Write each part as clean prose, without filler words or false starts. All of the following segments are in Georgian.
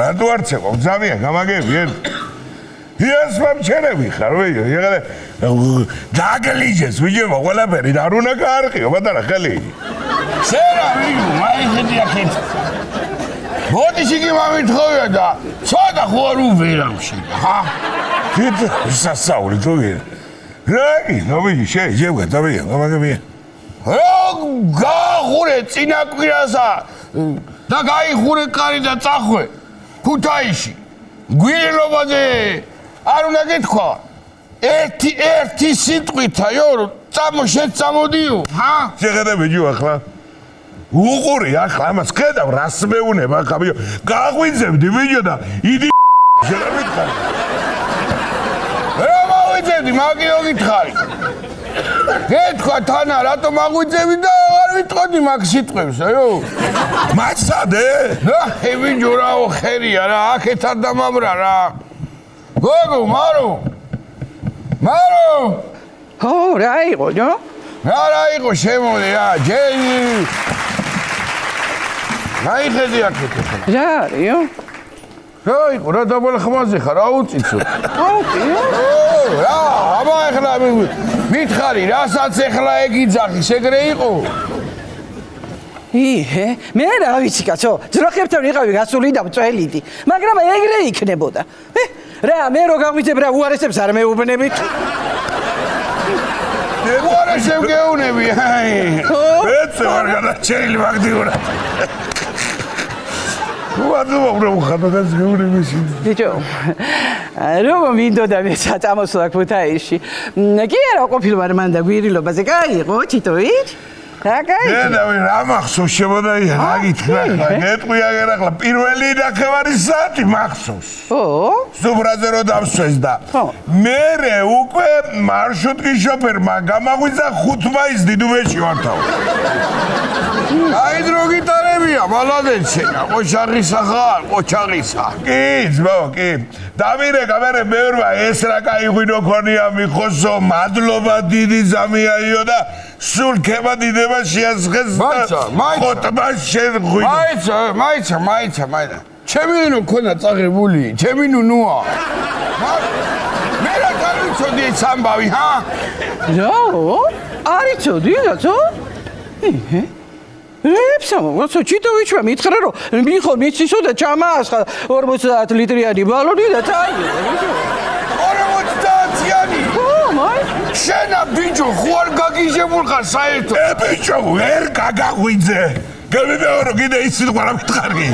რატო არ ცეყო? ძალიან გამაგებიან. Yes, mam ჩერები ხარ, ვეიო, ეხლა დაგლიჯეს, ვიჯება ყველაფერი და არ უნდა გაარყიო, ბატონო, ხელი. სერა, ვიჯო, მაიხედი აქეთ. ბოდიში კი მომითხოვია და ცოტა ხო არ უვერავში, ჰა? კეთ სასაური თუ ვინ. რაგი, ნომი შეიძლება დავია, გამაგებიან. გაახურე წინა კვირასა და გაიხურე კარი და წახვე ქუთაისში. გვირილობაზე არ უნდა გეთქვა ერთი სიტყვითაიო წამოდიო ჰა შეხედები ჯო ახლა უყური ახლა ამას ხედავ რას მეუნება ახლა ბიჭო გააღვიძებდი ბიჭო და იდი შეხედავით ხარ რა მოვიძებდი მაგიო გითხარი გეთქვა თანა რატომ აღვიძები და არ ვიტყოდი მაგ სიტყვებს აიო მაცადე რა ბიჭო რაო ხერია რა აქეთ არ დამამრა რა გოგო მარო ო რა იყო ნო რა იყო შემოდი რა ჯეი მაიხედი აქეთ რა არისო რა იყო რა დაბალხმაზე ხარ აუწიცო აუწიო რა აბა ეხლა მითხარი რასაც ეხლა ეგიძახის ეგრე იყო მე რა ვიცი კაცო ძროხებთან ვიყავი გასული და მწველიდი მაგრამ ეგრე იქნებოდა რა მე რო გაღვიძებ რა უარესებს არ მეუბნებით უარესებ გეუნები მეც ვარ გადაჭერილი მაგდიურა ვადო რა ხათაგას გეუნებიში ბიჭო რომ მინდოდა მე საწამოსვლა ქუთაისში კი არა ყოფილ ვარ მანდა გვირილობაზე გაიყო ჩიტოვით ნე რა მახსოვს შემოდაი რა გითხრა გეტყვია ახლა პირველი ნახევარი საათი მახსოვს სუბრაზე რო დავსვეს და მერე უკვე მარშრუტკის შოფერმა გამაღვიძა 5 მაისს დიდუბეში ვართავ აი დრო გიტარებია მალადეცენა ყოჩაღისა ხარ ყოჩაღისა კი ძმაო კი დამირეკა მე მეურვა ეს რა კაი ღვინო ქონია მიხოსო მადლობა დიდი ზამიაიო და სულ ქება დიდება შეასხეს ხოტმა შენ ღვინო მაიცა ჩემი ნუ ქონა წაღებული ჩემი ნუა მე რა გავიცოდი ეს ამბავი ჰა რა არიცოდი რაცო რებსამო ჩიტოვიჩმა მითხრა რომ მიხო მიცისო და ჩამაასხა 50 ლიტრიანი ბალონი და წაიღო 50-იანი შენა ბიჭო ხო არ გაგიჟებულ ხარ საერთოდ ბიჭო ვერ გაგაღვიძე გამიდაო კიდე ის სიტყვა რა მითხარი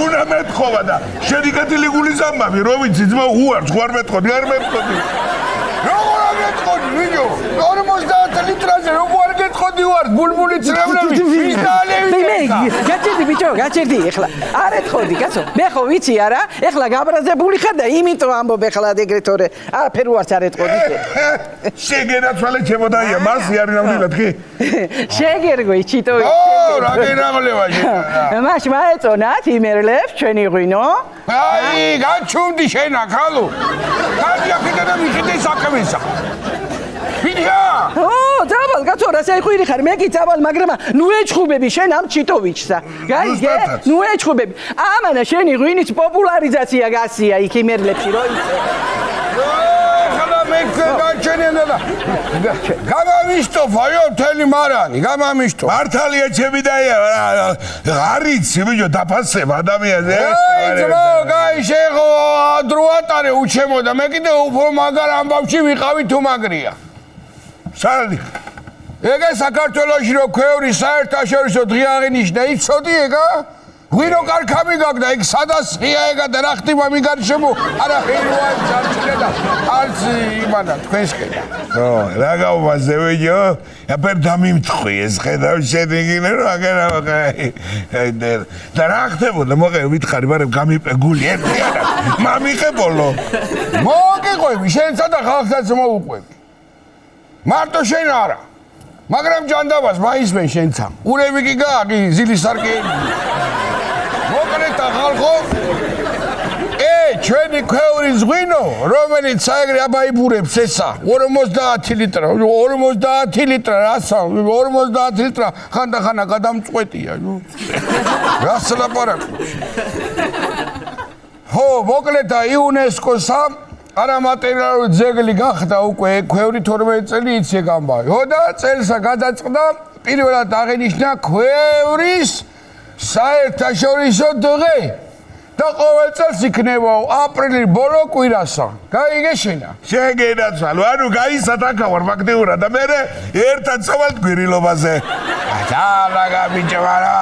უნდა მეთხოვა და შენი კეთილი გულის ამბავი რო ვიცი ძმა უარს ხო არ მეთხოვდი არ მეთხოვდი როგორ არ მეთხოვდი ბიჭო 50 ლიტრაზე როგორ არ გეთხოვდი ვარ ბულბული წრევლები გაჭირდი ბიჭო გაჭირდი ეხლა არ ეთხოვდი კაცო მე ხო ვიცი არა ეხლა გაბრაზებული ხარ და იმიტო ამბობ ეხლა ეგრეთორე არაფერ უარს არ ეთხოვდი შეგენაცვალე ჩემოდაია მასი არის ნამდვილად კი შეგერგოი ჩიტოვი რა გენაღლება შენ მაშ მაეწონათ იმერლებს ჩვენი ღვინო აი გაჩუნდი შენა ხალო გადი აქედა და მიხედე საქმესა ვიდია ძაბალ კაცო რა შეხვირი ხარ მე კი ძაბალ მაგრამ ნუ ეჩხუბები შენ ამ ჩიტოვიჩსა გაიგე ნუ ეჩხუბები ამანა შენი ღვინის პოპულარიზაცია გასია იქ იმერლებში რო იცე ხლა მე გაჩენენა და გამამიშტოფაიო თელი მარანი გამამიშტო მართალია ჩემი დაია არიცი ბიჭო დაფასებ ადამიანზე გაი შეხო დროატარე უჩემო და მე კიდე უფრო მაგარ ამბავში ვიყავი თუ მაგრია სალი ეგა საქართველოში რო ქვევრი საერთაშორისო დღე აღინიშნა იცოდი ეგა ღვინო კარქამი გაგდა ეგ სადასხია ეგა და რა ხტიმა მიგარშემო არა ჰეროა ჩარჩილე და არც იმანა თქვენსკენ რა გავვაზე ვიჯო აბერ დამიმთხი ეს ხედავ შედეგინე რომ აგერა და რა ხდებოდა მოყე ვითხარი მაგრამ გამიპეგული ერთიანად მამიყებოლო მოგიყვები შენსა და ხალხსაც მოუყვები მარტო შენ არა მაგრამ ჯანდაბას მაისმენ შენცა ურევი კი გააგი ზილის სარკე მოკრეთა ხალხო ჩვენი ქვევრის ღვინო, რომელიც საეგრე აბაიბურებს ესა, 50 ლიტრა, 50 ლიტრა, რასა, 50 ლიტრა, ხანდახანა გადამწყვეტია, რას ლაპარაკობს? ხო, მოკლედ იუნესკოს-ა არამატერიალური ძეგლი გახდა უკვე ქვევრი 12 წელი იცი გამბავი. და წელსა გადაწყდა პირველად აღინიშნა ქვევრის საერთაშორისო დღე. და ყოველ წელს იქნება აპრილის ბოლო კვირასა. გაიგეშენა? შეგენაცვალო, ანუ გაისათაკავარ ფაქტიურად და მე ერთად წავალთ გვირილობაზე. დალაგა ბიჭვარა.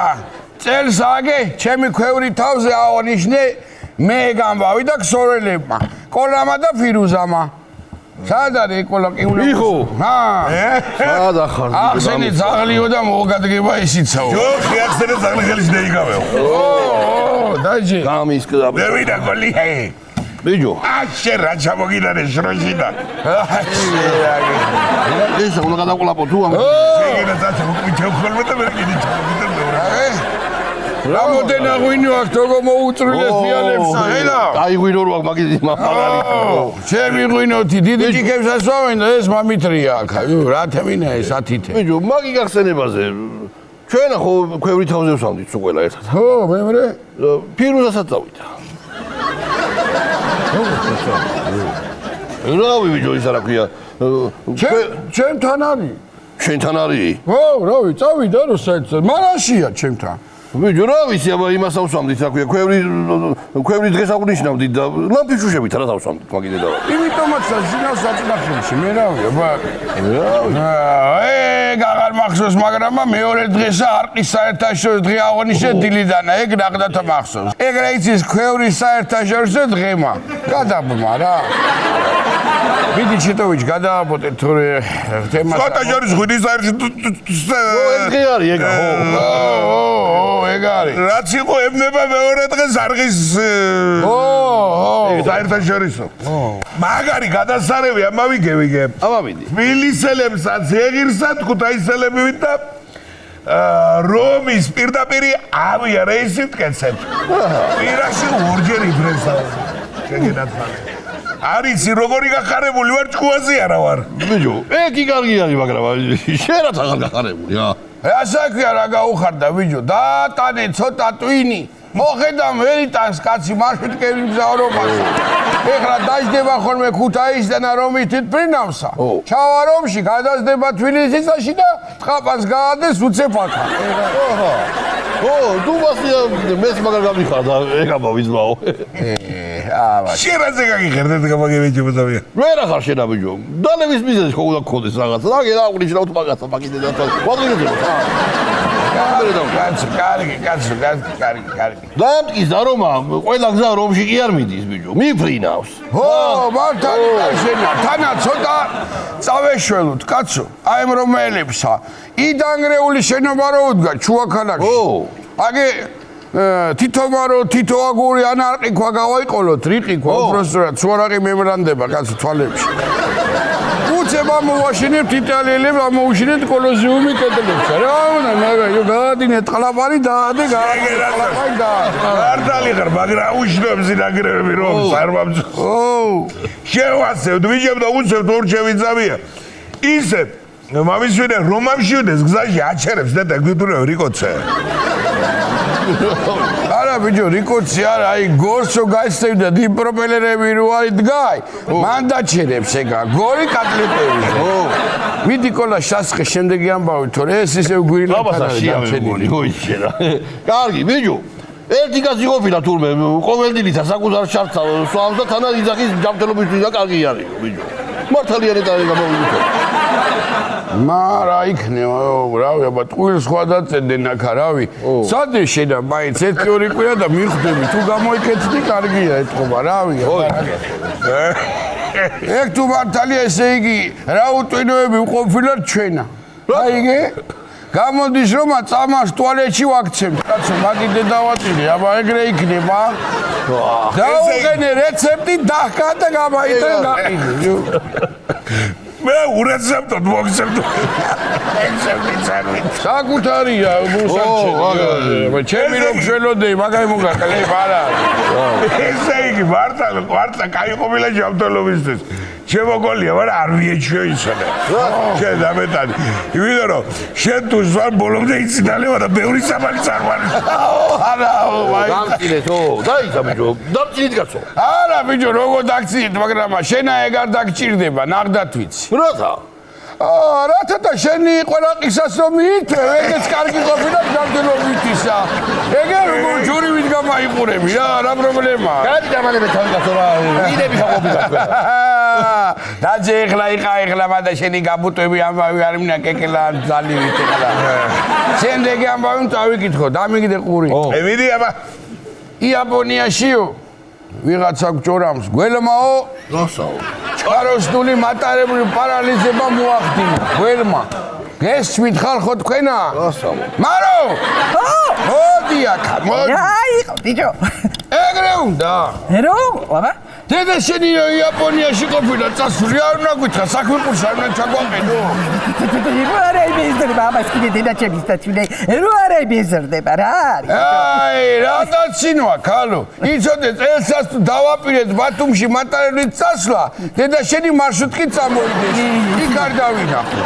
წელს აგე, ჩემი ქვევრი თავზე აღნიშნე მე გამბავი და ქსორელებმა. კოლამა და ფირუზამა. სად არის კოლა კიულა? იხო. სად ახარ? ახსენი ძაღლიო და მოგადგება ისიცაო. ჯოხი ახსენე ძაღლი ხელის დაიგავეო. დაიჯი. გამისკდა. მე ვიდა გოლი. ბიჭო. აშე რა ჩამოგინარე შროშიდა. ეს უნდა გადაყოლაპო თუ ამ. შეგენაცვალო, უკუჩევ ხოლმე და მე კიდე ჩამოგიტან მეორე. რამოდენა ღვინო აქვს თქო მოუწრილეს ფიალებს ელა აი ღვინო რო აქვს მაგის მაგარი ჩემი ღვინოთი დიდი ჭიქებს ასვავენ და ეს მამიტრია აქ რა თემინა ეს ათითე ბიჭო მაგი გახსენებაზე ჩვენ ხო ქვევრი თავზე ვსამდით სულ ყველა ერთად ხო მემრე ფირუზასაც წავიდა რავი ბიჭო ის რა ქვია ჩემთან არის შენთან არის ხო რავი წავიდა რო საერთოდ მარაშია ჩემთან ბიჭო რა ვიცი აბა იმას ავსვამდით რა ქვია ქვევრის დღეს აღნიშნავდით და ლამპიშუშებით რა დავსვამდით მაგიდე და იმიტომაც საშინავს საწნახელში მე რავი აბა გაღარ მახსოვს მაგრამ მეორე დღესა არყის საერთაშორისო დღე აღნიშნე დილიდანა ეგ ნახდათა მახსოვს ეგრე იცის ქვევრის საერთაშორისო დღემა გადაბმა რა ვიდი ჩიტოვიჩ გადააბოტე თორე თემას საერთაშორისო ღვინის საერთაშორისო ეს დღე არის ეგა ო ეგ არის რაც იყო ებნება მეორე დღეს არღის საერთაშორისო მაგარი გადასარევი ამავიგე ამავიდი თბილისელებსაც ეღირსა ქუთაისელებივით და რომის პირდაპირი ავია რეისი მტკეცებთ პირაში ორჯერ იბრესა შეგენათვალე არიცი როგორი გახარებული ვარ ჭკუაზე არა ვარ ბიჭო ეგ კარგი არის მაგრამ შენ რა თაღარ გახარებული ასაქვია რა გაუხარდა ბიჭო დაატანე ცოტა ტვინი მოხედა ვერიტანს კაცი მარშრუტკები მგზავრობაში ეხლა დაждდება ხოლმე ქუთაისიდან რომის თვითფრინავსა ჩავა რომში გადასდება თბილისისაში და ტყაპანს გაადეს უცეფაკა თუ მასია მეც მაგარ გამიხარდა ეგ ამავიზმაო შენ რაზე გაგიხერდეთ გამაგებიჭებოდავია ვერ ახარ შენ ბიჭო დალევის მიზეზი ხო უნდა გქონდეს რაღაცა და ეგ აღნიშნავთ მაგაცა მაგიდე და ვაგრინებო კარგი დამტკის და რომა ყველა გზა რომში კი არ მიდის ბიჭო მიფრინავს ო მართალი შენა თანა ცოტა წავეშველოთ კაცო აი ამ რომელებსა იდანგრეული შენობა რო უდგა ჩუაქალაქში აგე თითო აგური ანარყი ქვა გავაიყოლოთ რიყი ქვა უბრალოდ სუარაღი მემრანდება კაცო თვალებში უცება მოვაშინებთ იტალიელებს ამოუშინეთ კოლოზიუმი კედლებს რა უნდა მაგა გაადინეთ ყლაპარი დაადე გაადინეთ და მართალი ხარ მაგრამ უშნობს ინაგრევები რომ წარმამძ შევასევთ ვიჯებ და უცებთ ორჩევი ძავია ისე მამისვინე რომამშიუდეს გზაში აჩერებს და დაგვიტურე რიკოცე არა ბიჭო რიკოცი არა აი გორსო გაისწევდა დიპროპელერები რო არის დგაი მან დაჩერებს ეგა გორი კატლეტები მიდი კოლა შასხე შემდეგი ამბავი თორე ეს ისევ გვირილად არის დამჩენილი ой შენა კარგი ბიჭო ერთი კაცი ყოფილა თურმე ყოველდღითა საკუთარ შარდს სვავს და თანა იძახის ჯანმრთელობისთვის და კარგი არის ბიჭო მართალიანი და გამოვიდო მარა იქნება რავი აბა ტყუილს სხვა დაწედენ აქა რავი სადე შენა მაინც ერთი ორი კვირა და მიხვდები თუ გამოიკეთდი კარგია ეთქობა რავი ეგ თუ მართალია ესე იგი რა უტვინოები უყოფილად ჩვენა აიგე გამოდის რომ წამას ტუალეტში ვაქცევთ კაცო მაგიდე დავატირე აბა ეგრე იქნება დაუყენე რეცეპტი დაჰკა და გამაიტან გაყიდე მე ურაცებდო მოგზებდო საკუთარია მოსარჩენია ჩემი რომ შველოდე მაგარი მოგაკალე არა ესე იგი მართლა კაი ყოფილა ჯანმრთელობისთვის ჩემო გოლია მაგრამ არ ვიეჩვეო ისინი შენ დამეტანი იმიტომ რომ შენ თუ ზვარ ბოლომდე იცინალებო და ბევრი საბანი წარმოაქვს არა დამწინეთო დაიცა ბიჭო დამწინეთ კაცო არა ბიჭო როგორ დაგწინეთ მაგრამ შენა ეგარ დაგჭირდება ნახდათ ვიცი რათა რათა და შენი ყველა ყისას რომ მიიწვე ეგეც კარგი ყოფილა ჯანმრთელობითისა ეგე როგორ ჯურივით გამაიყურები რა პრობლემაა გადი დამალები თავი კაცო რა ვიდები ხაყოფილი დაძე ეხლა მანდა შენი გაბუტები ამბავი არ მინა კეკელა ძალივით ეხლა შემდეგი ამბავი წავიკითხო დამიგდე ყური ემიდი აბა იაპონიაშიო ვიღაცა გჯორამს გველმაო როსაო ჩაროსნული მატარებული პარალიზება მოახდინა გველმა გესმით ხალხო თქვენა როსაო მარო მოდი აქ მოდი აი ბიჭო ეგრე უნდა რო აბა დედა შენი იაპონიაში ყოფილა წასული არ უნდა გითხრა საქმე ყურს არ უნდა ჩაგვაყენო რო არა იმიზდება აბას კიდე დედა ჩემის დაცვილი რო არა იმიზდება რა არის აი რა დაცინვა ქალო იცოდე წელსაც თუ დავაპირეთ ბათუმში მატარებლით წასვლა დედა შენი მარშრუტკით წამოვიდეს იქ არ დავინახო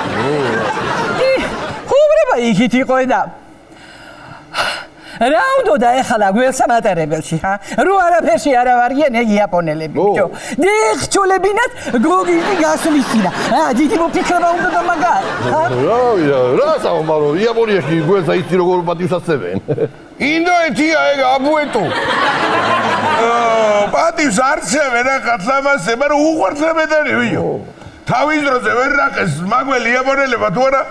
ხუბრება იქით იყო და რა უნდა ეხლა გველსა მატარებელში ხა რო არაფერში არა ვარიან ეგ იაპონელები ბიჭო დიხჩოლებინათ გოგიზი გასვისინა დიდი მოფიქრება უნდა და მაგარ რა საუბარო იაპონიაში გვერდზე იცი როგორ პატივსაცემენ ინდოეთია ეგ აბუეტო პატივს არცევენ ახალამასე მაგრამ უყვარწებედანი ვიო თავის დროზე ვერ რაყეს მაგველი იაპონელებმა თუ არა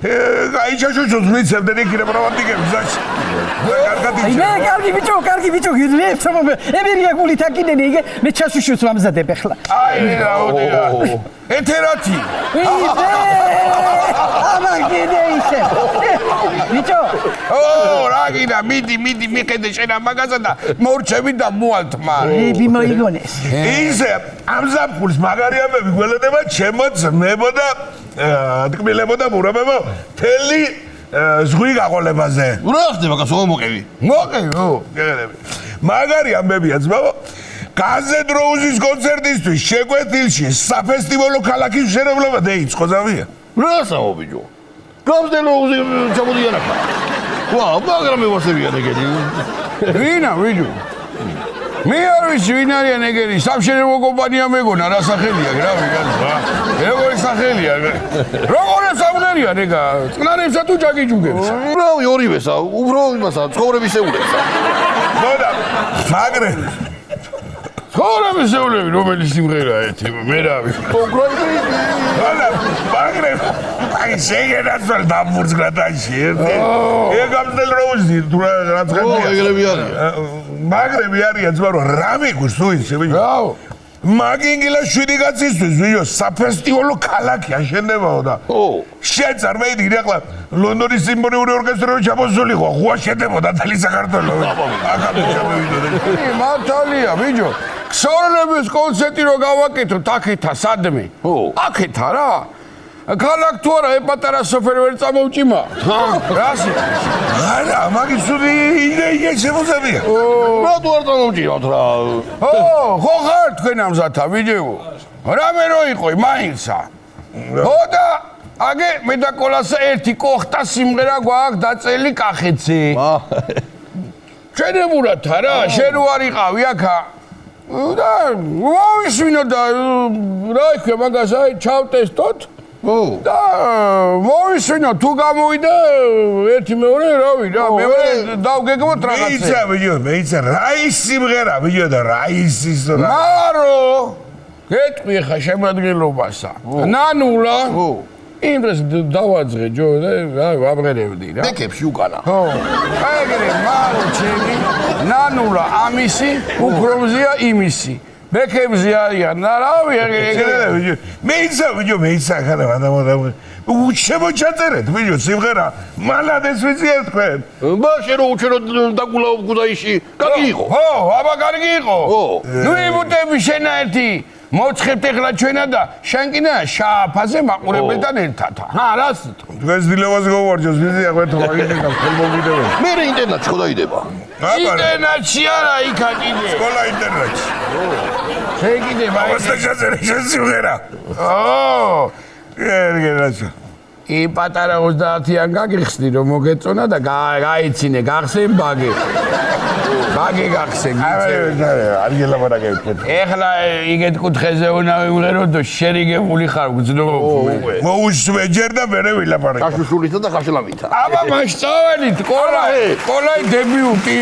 აი ჩაშოჩოს მიცემდნენ იქ პროვატიკებს ზაში მე კარგი ბიჭო გილებს ემერია გული თაკინენი იგე მე ჩაშოჩოს ვამზადებ ახლა აი რაოდია ეთერათი აბა კიდე ისე ბიჭო რა გინდა მიდი მიხედე შენ ამ მაგაზა და მორჩები და მოალთმა ები მოიგონეს ისე ამზაფხულს მაგარიამები გველოდება ჩემო ძმებო და თკბილებო და მურაბებო თელი ზღვი გაყოლებაზე რა ხდება კაცო მოყევი მოყევი მაგარი ამბებია ძმებო გაზეთ როუზის კონცერტისთვის შეკვეთილში საფესტივალო ქალაქის მშენებლობა დაიწყო ზავია რა საუბიჯო გაზეთ როუზი ჩამოდიან ახლა ვა მაგრამ მე ვასებია ეგეთი ვინა ვიჯო მე არ ვიცი ვინ არიან ეგენი სამშენებლო კომპანია მეგონა რა სახელია რა ვიგანზა როგორი სახელია როგორი სამღერია ნეგა წყნარებსა თუ ჯაგიჯუგებს რა ორივესა უფრო იმასა ცხოვრებისეულებსა მოდა მაგრე ცხოვრებისეულები რომელიც სიმღერაა ერთი მე რა ვიცი მოდა მაგრე აი შეგენაცვალ დამბურძგლა დაში ეგ გამძელ როუზი თუ რაც ხებია ეგრები არიან მაგრები არიან ძმარო რა მიგვის თუ ისე ვიო მაგინგილა 7 კაცისთვის ვიო საფესტივალო ქალაქი აშენებაო და შენ წარმოიდგინე ახლა ლონდონის სიმფონიური ორკესტრი ჩამოსულიყო ხუა შედებოდა თელი საქართველო აქამდე ჩამოვიდოდნენ მართალია ბიჭო ქსოვრლების კონცერტი რო გავაკეთოთ აქეთა სადმე აქეთა რა ქალაქ თუ არა ეპატარა სოფერ ვერ წამოვჭიმა რასი არა მაგის სული იდეა შემოძებია რა თუ არ წამოვჭირავთ რა ხო ხარ თქვენ ამზათა ვიდეო რამე რო იყო მაინცა და აგე მე და კოლასა ერთი კოხტა სიმღერა გვაქვს დაწელი კახეთზე ჩვენებურად რა შენ ვარ იყავი აქა და მოვისვინო და რა იქ მაგას აი ჩავტესტოთ და მოვისვინო თუ გამოვიდა ერთი მეორე რავი რა მეორე დავგეგმოთ რაღაცა მეიცა რაის სიმღერა ვიდეო და რაისის რა მარო გეტყვი ხა შემოადგენლობასა ნანულა იმ დროს დავაძღე ჯო და რა ვაბღერებდი რა მეკებში უკანა ხო ეგრე მარო ჩემი ნანულა ამისი უკრომზია იმისი მეკებზე არიან რავი ეგრე მეიცა ხანა მანდამოდა უჩემოჩაწერეთ ვიდეო სიმღერა მალადეს ვიციერ თქვენ ბაშე რო უჩერო დაგულაო გუდაიში კარგი იყო ხო აბა კარგი იყო ნუ იმუტები შენა ერთი მოცხებთ ეხლა ჩვენა და შენ კიდე შააფაზე მაყურებელთან ერთად. რა სიტყვა? დღეს დილებას გავარჯოს ვიზია ყვეთო მაგინეკა ხელმომიდევენ. მე ინტერნეტში ხო დაიდება. ინტერნეტში არა იქა კიდე. სკოლა ინტერნეტში. შენ კიდე ამასთან ჩაწერე შენ სიმღერა. ერგერაცა. ი პატარა 30-იან გაგიხსნი რომ მოგეწონა და გაიცინე გახსენ ბაგი. ბაგი გახსენ. არ გელაპარაკებთ. ეხლა იგეთ კუთხეზე უნდა ვიმღერო და შერიგებული ხარ გძნობ. მოუსმე ჯერ და მე ვილაპარაკე. გაშუშულითა და ხაშლავითა. აბა მასწავლით, კოლაი დებიუტი.